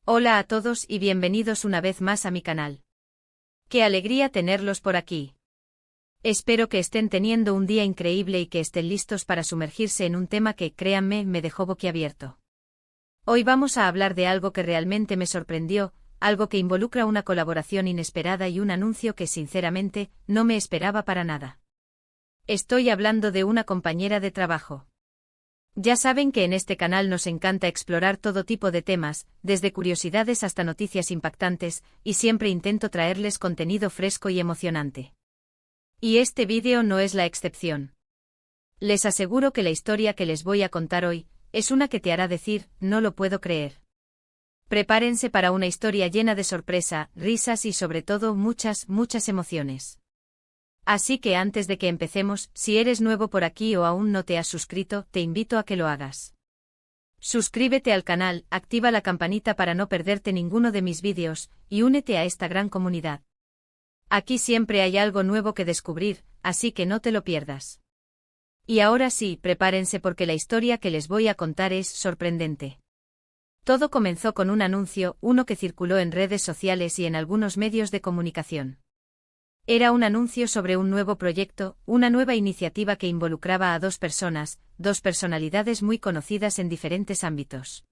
Hola a todos y bienvenidos una vez más a mi canal. ¡Qué alegría tenerlos por aquí! Espero que estén teniendo un día increíble y que estén listos para sumergirse en un tema que, créanme, me dejó boquiabierto. Hoy vamos a hablar de algo que realmente me sorprendió, algo que involucra una colaboración inesperada y un anuncio que sinceramente no me esperaba para nada. Estoy hablando de una compañera de trabajo. Ya saben que en este canal nos encanta explorar todo tipo de temas, desde curiosidades hasta noticias impactantes, y siempre intento traerles contenido fresco y emocionante. Y este vídeo no es la excepción. Les aseguro que la historia que les voy a contar hoy es una que te hará decir, no lo puedo creer. Prepárense para una historia llena de sorpresa, risas y sobre todo muchas emociones. Así que antes de que empecemos, si eres nuevo por aquí o aún no te has suscrito, te invito a que lo hagas. Suscríbete al canal, activa la campanita para no perderte ninguno de mis vídeos, y únete a esta gran comunidad. Aquí siempre hay algo nuevo que descubrir, así que no te lo pierdas. Y ahora sí, prepárense porque la historia que les voy a contar es sorprendente. Todo comenzó con un anuncio, uno que circuló en redes sociales y en algunos medios de comunicación. Era un anuncio sobre un nuevo proyecto, una nueva iniciativa que involucraba a dos personas, dos personalidades muy conocidas en diferentes ámbitos.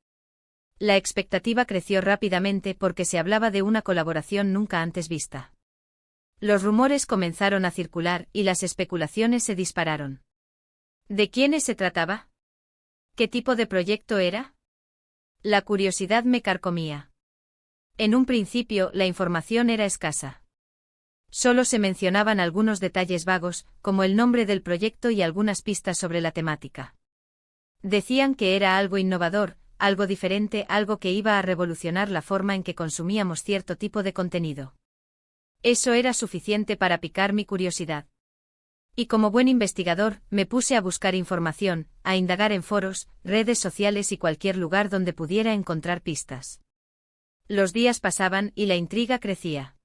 La expectativa creció rápidamente porque se hablaba de una colaboración nunca antes vista. Los rumores comenzaron a circular y las especulaciones se dispararon. ¿De quiénes se trataba? ¿Qué tipo de proyecto era? La curiosidad me carcomía. En un principio, la información era escasa. Solo se mencionaban algunos detalles vagos, como el nombre del proyecto y algunas pistas sobre la temática. Decían que era algo innovador, algo diferente, algo que iba a revolucionar la forma en que consumíamos cierto tipo de contenido. Eso era suficiente para picar mi curiosidad. Y como buen investigador, me puse a buscar información, a indagar en foros, redes sociales y cualquier lugar donde pudiera encontrar pistas. Los días pasaban y la intriga crecía.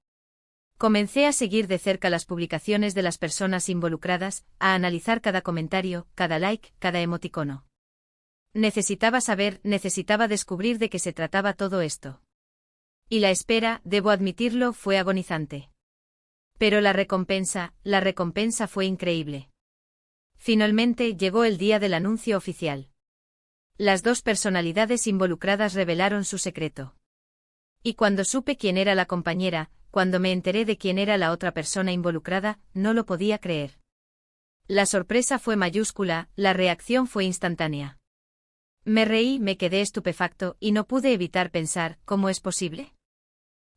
Comencé a seguir de cerca las publicaciones de las personas involucradas, a analizar cada comentario, cada like, cada emoticono. Necesitaba saber, necesitaba descubrir de qué se trataba todo esto. Y la espera, debo admitirlo, fue agonizante. Pero la recompensa fue increíble. Finalmente llegó el día del anuncio oficial. Las dos personalidades involucradas revelaron su secreto. Y cuando supe quién era la compañera, cuando me enteré de quién era la otra persona involucrada, no lo podía creer. La sorpresa fue mayúscula, la reacción fue instantánea. Me reí, me quedé estupefacto y no pude evitar pensar, ¿cómo es posible?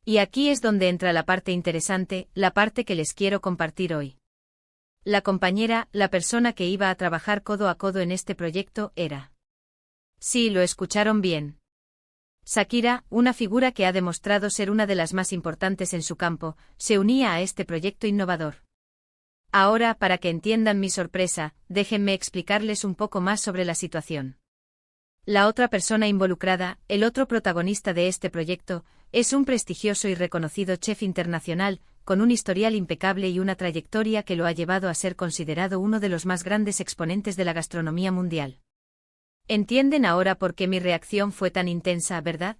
Y aquí es donde entra la parte interesante, la parte que les quiero compartir hoy. La compañera, la persona que iba a trabajar codo a codo en este proyecto, era. Sí, lo escucharon bien. Shakira, una figura que ha demostrado ser una de las más importantes en su campo, se unía a este proyecto innovador. Ahora, para que entiendan mi sorpresa, déjenme explicarles un poco más sobre la situación. La otra persona involucrada, el otro protagonista de este proyecto, es un prestigioso y reconocido chef internacional, con un historial impecable y una trayectoria que lo ha llevado a ser considerado uno de los más grandes exponentes de la gastronomía mundial. ¿Entienden ahora por qué mi reacción fue tan intensa, verdad?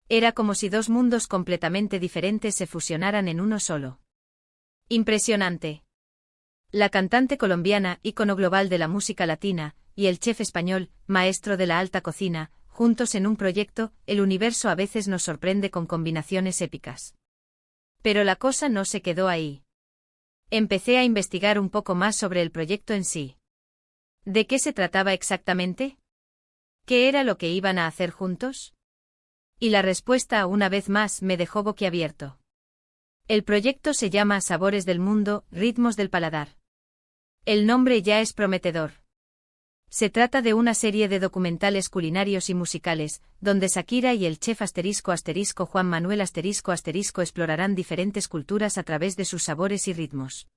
Era como si dos mundos completamente diferentes se fusionaran en uno solo. Impresionante. La cantante colombiana, ícono global de la música latina, y el chef español, maestro de la alta cocina, juntos en un proyecto, el universo a veces nos sorprende con combinaciones épicas. Pero la cosa no se quedó ahí. Empecé a investigar un poco más sobre el proyecto en sí. ¿De qué se trataba exactamente? ¿Qué era lo que iban a hacer juntos? Y la respuesta una vez más me dejó boquiabierto. El proyecto se llama Sabores del Mundo, Ritmos del Paladar. El nombre ya es prometedor. Se trata de una serie de documentales culinarios y musicales, donde Shakira y el chef Juan Manuel explorarán diferentes culturas a través de sus sabores y ritmos.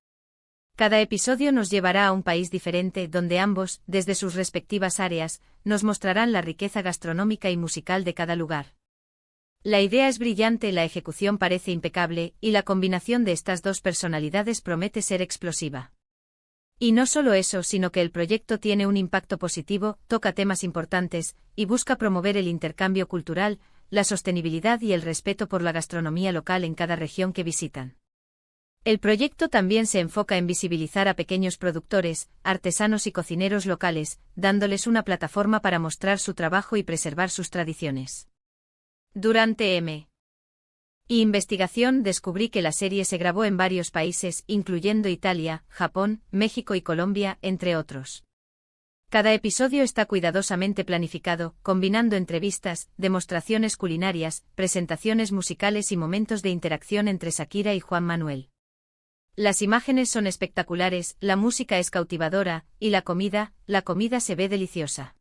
Cada episodio nos llevará a un país diferente donde ambos, desde sus respectivas áreas, nos mostrarán la riqueza gastronómica y musical de cada lugar. La idea es brillante, la ejecución parece impecable, y la combinación de estas dos personalidades promete ser explosiva. Y no solo eso, sino que el proyecto tiene un impacto positivo, toca temas importantes, y busca promover el intercambio cultural, la sostenibilidad y el respeto por la gastronomía local en cada región que visitan. El proyecto también se enfoca en visibilizar a pequeños productores, artesanos y cocineros locales, dándoles una plataforma para mostrar su trabajo y preservar sus tradiciones. Durante mi investigación descubrí que la serie se grabó en varios países, incluyendo Italia, Japón, México y Colombia, entre otros. Cada episodio está cuidadosamente planificado, combinando entrevistas, demostraciones culinarias, presentaciones musicales y momentos de interacción entre Shakira y Juan Manuel. Las imágenes son espectaculares, la música es cautivadora, y la comida se ve deliciosa.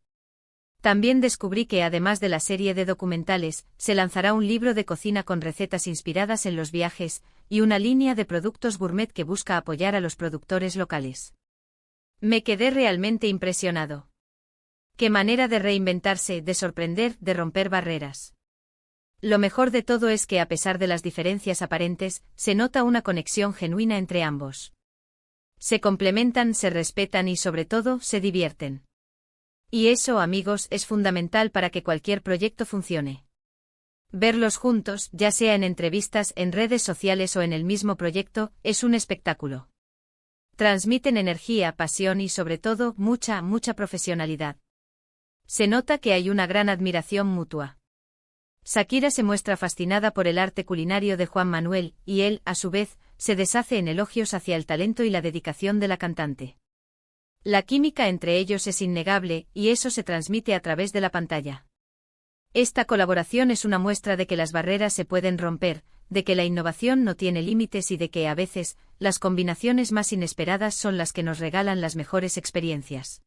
También descubrí que además de la serie de documentales, se lanzará un libro de cocina con recetas inspiradas en los viajes, y una línea de productos gourmet que busca apoyar a los productores locales. Me quedé realmente impresionado. Qué manera de reinventarse, de sorprender, de romper barreras. Lo mejor de todo es que a pesar de las diferencias aparentes, se nota una conexión genuina entre ambos. Se complementan, se respetan y sobre todo, se divierten. Y eso, amigos, es fundamental para que cualquier proyecto funcione. Verlos juntos, ya sea en entrevistas, en redes sociales o en el mismo proyecto, es un espectáculo. Transmiten energía, pasión y sobre todo, mucha profesionalidad. Se nota que hay una gran admiración mutua. Shakira se muestra fascinada por el arte culinario de Juan Manuel, y él, a su vez, se deshace en elogios hacia el talento y la dedicación de la cantante. La química entre ellos es innegable, y eso se transmite a través de la pantalla. Esta colaboración es una muestra de que las barreras se pueden romper, de que la innovación no tiene límites y de que, a veces, las combinaciones más inesperadas son las que nos regalan las mejores experiencias.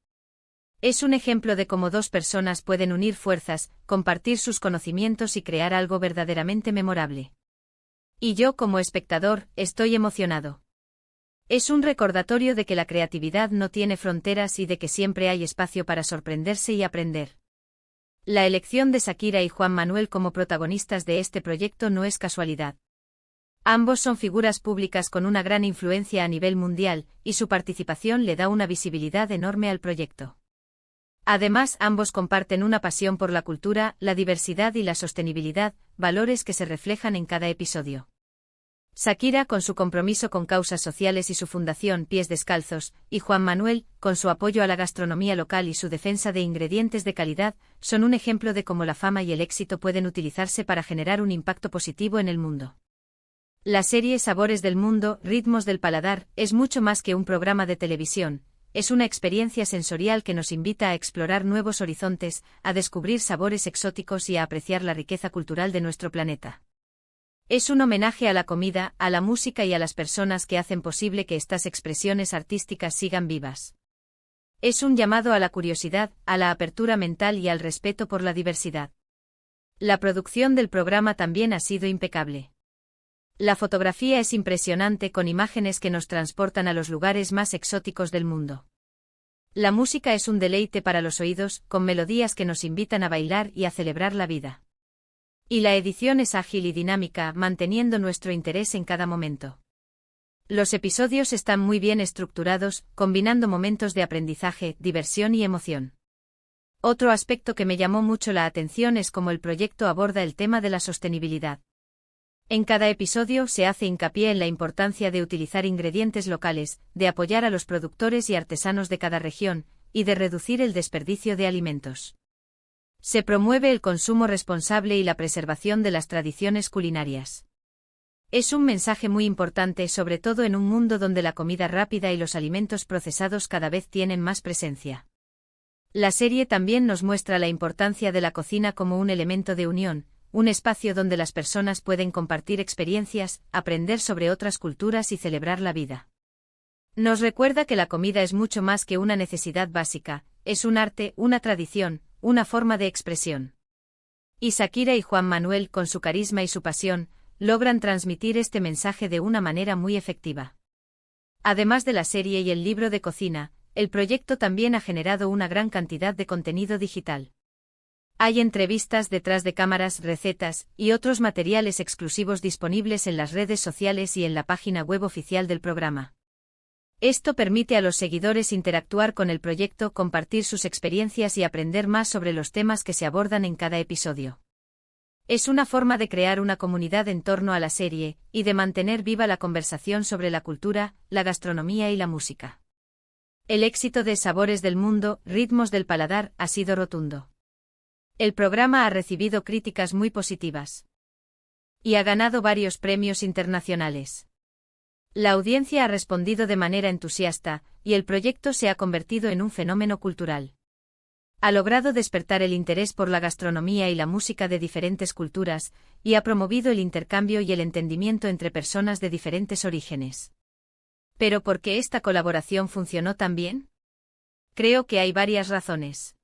Es un ejemplo de cómo dos personas pueden unir fuerzas, compartir sus conocimientos y crear algo verdaderamente memorable. Y yo, como espectador, estoy emocionado. Es un recordatorio de que la creatividad no tiene fronteras y de que siempre hay espacio para sorprenderse y aprender. La elección de Shakira y Juan Manuel como protagonistas de este proyecto no es casualidad. Ambos son figuras públicas con una gran influencia a nivel mundial, y su participación le da una visibilidad enorme al proyecto. Además, ambos comparten una pasión por la cultura, la diversidad y la sostenibilidad, valores que se reflejan en cada episodio. Shakira con su compromiso con causas sociales y su fundación Pies Descalzos, y Juan Manuel, con su apoyo a la gastronomía local y su defensa de ingredientes de calidad, son un ejemplo de cómo la fama y el éxito pueden utilizarse para generar un impacto positivo en el mundo. La serie Sabores del Mundo, Ritmos del Paladar, es mucho más que un programa de televisión, es una experiencia sensorial que nos invita a explorar nuevos horizontes, a descubrir sabores exóticos y a apreciar la riqueza cultural de nuestro planeta. Es un homenaje a la comida, a la música y a las personas que hacen posible que estas expresiones artísticas sigan vivas. Es un llamado a la curiosidad, a la apertura mental y al respeto por la diversidad. La producción del programa también ha sido impecable. La fotografía es impresionante con imágenes que nos transportan a los lugares más exóticos del mundo. La música es un deleite para los oídos, con melodías que nos invitan a bailar y a celebrar la vida. Y la edición es ágil y dinámica, manteniendo nuestro interés en cada momento. Los episodios están muy bien estructurados, combinando momentos de aprendizaje, diversión y emoción. Otro aspecto que me llamó mucho la atención es cómo el proyecto aborda el tema de la sostenibilidad. En cada episodio se hace hincapié en la importancia de utilizar ingredientes locales, de apoyar a los productores y artesanos de cada región, y de reducir el desperdicio de alimentos. Se promueve el consumo responsable y la preservación de las tradiciones culinarias. Es un mensaje muy importante, sobre todo en un mundo donde la comida rápida y los alimentos procesados cada vez tienen más presencia. La serie también nos muestra la importancia de la cocina como un elemento de unión, un espacio donde las personas pueden compartir experiencias, aprender sobre otras culturas y celebrar la vida. Nos recuerda que la comida es mucho más que una necesidad básica, es un arte, una tradición, una forma de expresión. Y Shakira y Juan Manuel, con su carisma y su pasión, logran transmitir este mensaje de una manera muy efectiva. Además de la serie y el libro de cocina, el proyecto también ha generado una gran cantidad de contenido digital. Hay entrevistas detrás de cámaras, recetas, y otros materiales exclusivos disponibles en las redes sociales y en la página web oficial del programa. Esto permite a los seguidores interactuar con el proyecto, compartir sus experiencias y aprender más sobre los temas que se abordan en cada episodio. Es una forma de crear una comunidad en torno a la serie, y de mantener viva la conversación sobre la cultura, la gastronomía y la música. El éxito de Sabores del Mundo, Ritmos del Paladar, ha sido rotundo. El programa ha recibido críticas muy positivas. Y ha ganado varios premios internacionales. La audiencia ha respondido de manera entusiasta, y el proyecto se ha convertido en un fenómeno cultural. Ha logrado despertar el interés por la gastronomía y la música de diferentes culturas, y ha promovido el intercambio y el entendimiento entre personas de diferentes orígenes. ¿Pero por qué esta colaboración funcionó tan bien? Creo que hay varias razones.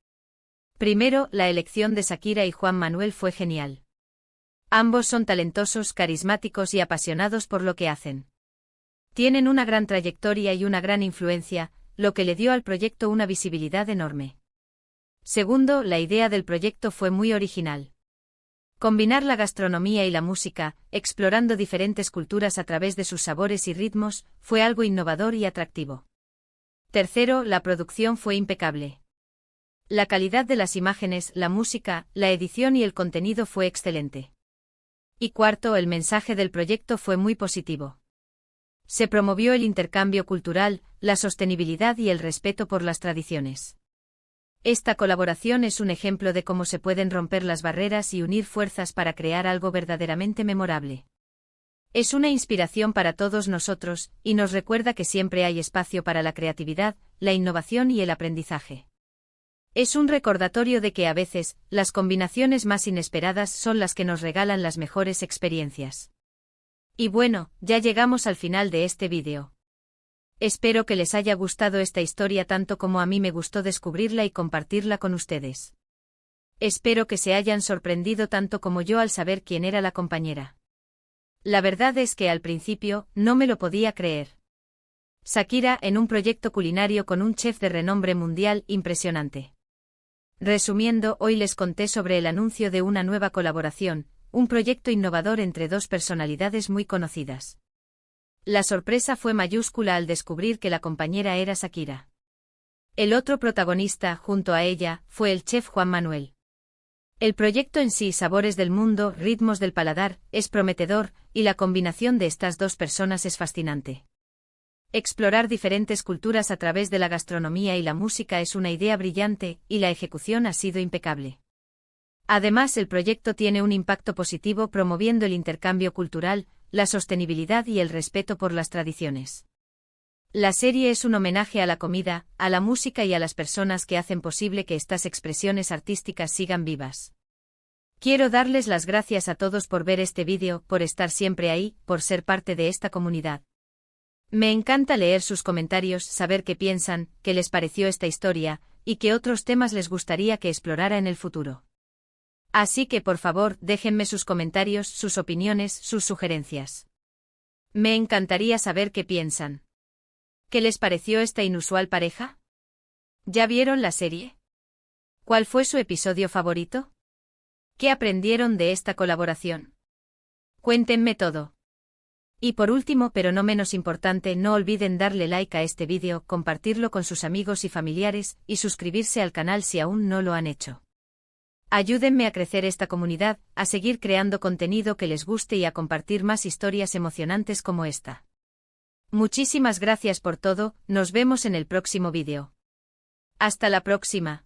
Primero, la elección de Shakira y Juan Manuel fue genial. Ambos son talentosos, carismáticos y apasionados por lo que hacen. Tienen una gran trayectoria y una gran influencia, lo que le dio al proyecto una visibilidad enorme. Segundo, la idea del proyecto fue muy original. Combinar la gastronomía y la música, explorando diferentes culturas a través de sus sabores y ritmos, fue algo innovador y atractivo. Tercero, la producción fue impecable. La calidad de las imágenes, la música, la edición y el contenido fue excelente. Y cuarto, el mensaje del proyecto fue muy positivo. Se promovió el intercambio cultural, la sostenibilidad y el respeto por las tradiciones. Esta colaboración es un ejemplo de cómo se pueden romper las barreras y unir fuerzas para crear algo verdaderamente memorable. Es una inspiración para todos nosotros, y nos recuerda que siempre hay espacio para la creatividad, la innovación y el aprendizaje. Es un recordatorio de que a veces, las combinaciones más inesperadas son las que nos regalan las mejores experiencias. Y bueno, ya llegamos al final de este vídeo. Espero que les haya gustado esta historia tanto como a mí me gustó descubrirla y compartirla con ustedes. Espero que se hayan sorprendido tanto como yo al saber quién era la compañera. La verdad es que al principio, no me lo podía creer. Shakira en un proyecto culinario con un chef de renombre mundial impresionante. Resumiendo, hoy les conté sobre el anuncio de una nueva colaboración, un proyecto innovador entre dos personalidades muy conocidas. La sorpresa fue mayúscula al descubrir que la compañera era Shakira. El otro protagonista, junto a ella, fue el chef Juan Manuel. El proyecto en sí, Sabores del Mundo, Ritmos del Paladar, es prometedor, y la combinación de estas dos personas es fascinante. Explorar diferentes culturas a través de la gastronomía y la música es una idea brillante, y la ejecución ha sido impecable. Además, el proyecto tiene un impacto positivo promoviendo el intercambio cultural, la sostenibilidad y el respeto por las tradiciones. La serie es un homenaje a la comida, a la música y a las personas que hacen posible que estas expresiones artísticas sigan vivas. Quiero darles las gracias a todos por ver este vídeo, por estar siempre ahí, por ser parte de esta comunidad. Me encanta leer sus comentarios, saber qué piensan, qué les pareció esta historia, y qué otros temas les gustaría que explorara en el futuro. Así que por favor, déjenme sus comentarios, sus opiniones, sus sugerencias. Me encantaría saber qué piensan. ¿Qué les pareció esta inusual pareja? ¿Ya vieron la serie? ¿Cuál fue su episodio favorito? ¿Qué aprendieron de esta colaboración? Cuéntenme todo. Y por último, pero no menos importante, no olviden darle like a este vídeo, compartirlo con sus amigos y familiares, y suscribirse al canal si aún no lo han hecho. Ayúdenme a crecer esta comunidad, a seguir creando contenido que les guste y a compartir más historias emocionantes como esta. Muchísimas gracias por todo, nos vemos en el próximo vídeo. Hasta la próxima.